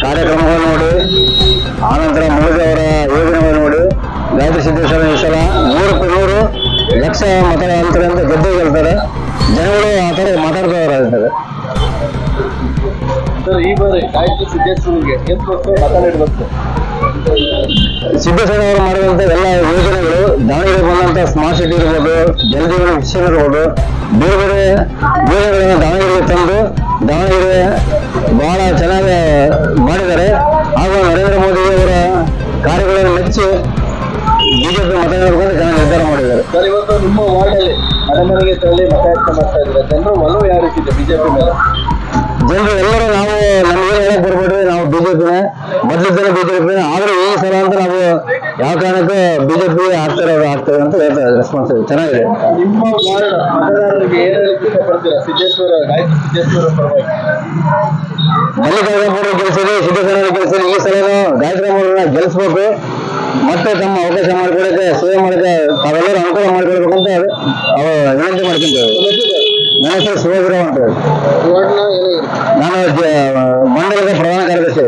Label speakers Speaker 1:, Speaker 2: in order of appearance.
Speaker 1: ಕಾರ್ಯಕ್ರಮಗಳು ನೋಡಿ, ಆನಂತರ ಮೋದಿ ಅವರ ಯೋಜನೆಗಳು ನೋಡಿ ಗಾಯತ್ರಿ ಸಿದ್ದೇಶ್ವರ ಈ ಸಲ 100% ಲಕ್ಷ ಮತ ಅಂತರಿಂದ ಗೆದ್ದೇ ಗೆಲ್ತಾರೆ. ಜನಗಳು ಆ ಥರ ಮಾತಾಡ್ತಾರ.
Speaker 2: ಈ ಬಾರಿ ಗಾಯತ್ರಿ ಸಿದ್ದೇಶ್ವರಿಗೆ ಮತ ನೀಡಬೇಕು.
Speaker 1: ಸಿದ್ದೇಶ್ವರ ಅವರು ಮಾಡಿದಂಥ ಎಲ್ಲ ಯೋಜನೆಗಳು, ದಾವಣಗೆರೆ ಬಂದಂಥ ಸ್ಮಾರ್ಟ್ ಸಿಟಿ ಇರ್ಬೋದು, ಜಲಜೀವನ ಮಿಷನ್ ಇರ್ಬೋದು, ಬೇರೆ ಬೇರೆ ಯೋಜನೆಗಳನ್ನು ದಾವಣಗೆರೆಗೆ ತಂದು ದಾವಣಗೆರೆ ಬಹಳ ಚೆನ್ನಾಗಿ ಮಾಡಿದ್ದಾರೆ. ಹಾಗೂ ನರೇಂದ್ರ ಮೋದಿ ಅವರ ಕಾರ್ಯಗಳನ್ನು ಮೆಚ್ಚಿ ಬಿಜೆಪಿ ಮತ ನೀಡಬೇಕು ಜನ ನಿರ್ಧಾರ ಮಾಡಿದ್ದಾರೆ.
Speaker 2: ಸರ್, ಇವತ್ತು ನಿಮ್ಮ ವಾರ್ಡಲ್ಲಿ ಮನೆಗೆ ತೆರಳಿ ಮತಯಾಚನೆ ಮಾಡ್ತಾ ಇದ್ದಾರೆ. ಜನರು ಒಲವು ಯಾವ ರೀತಿ ಇದೆ ಬಿಜೆಪಿ ಮೇಲೆ?
Speaker 1: ಜನರು ಎಲ್ಲರೂ ನಾವು ನಮ್ಗೆ ಹೇಳಕ್ ಬರ್ಬೇಡ್ರಿ, ನಾವು ಬಿಜೆಪಿನೇ ಮೊದಲಿದ್ದರೆ ಬಿಜೆಪಿನೇ, ಆದ್ರೆ ಈ ಸಲ ಅಂತ ನಾವು ಯಾವ ಕಾರಣಕ್ಕೂ ಬಿಜೆಪಿ ಆಗ್ತಾರೆ ಅಂತ ಹೇಳ್ತಾರೆ. ರೆಸ್ಪಾನ್ಸ್ ಚೆನ್ನಾಗಿದೆ.
Speaker 2: ನಿಮ್ಮ ವಾರ್ಡ್ ಮತದಾರರಿಗೆ ಏನು ಹೇಳಕ್ಕೆ ಇಷ್ಟಪಡ್ತೀರಾ? ಗಾಯತ್ರಿ ಸಿದ್ದೇಶ್ವರ ಪರವಾಗಿ
Speaker 1: ಮಲ್ಲಿಕಾರ್ಜುನ ಗೆಲ್ಸಿದೆ, ಸಿದ್ದೇಶ್ವರ ಗೆಲ್ಸಿದೆ. ಈ ಸಲ ಗಾಯತ್ರಿ ಅವರನ್ನ ಗೆಲ್ಲಿಸ್ಬೇಕು, ಮತ್ತೆ ತಮ್ಮ ಅವಕಾಶ ಮಾಡ್ಕೊಳಕ್ಕೆ, ಸೇವೆ ಮಾಡಕ್ಕೆ ತಾವೆಲ್ಲರೂ ಅನುಕೂಲ ಮಾಡ್ಕೊಳ್ಬೇಕು ಅಂತ ವಿನಂತಿ ಮಾಡ್ಕೊಂತೇವೆ. ನನ್ನ ಹೆಸರು ಶಿವಗಿರಾವ್ ಅಂತ ಹೇಳಿ.
Speaker 2: ವಾರ್ಡ್ನ ಏನಾಗಿದೆ?
Speaker 1: ನಾನು ಮಂಡಲದ ಪ್ರಧಾನ ಕಾರ್ಯದರ್ಶಿ.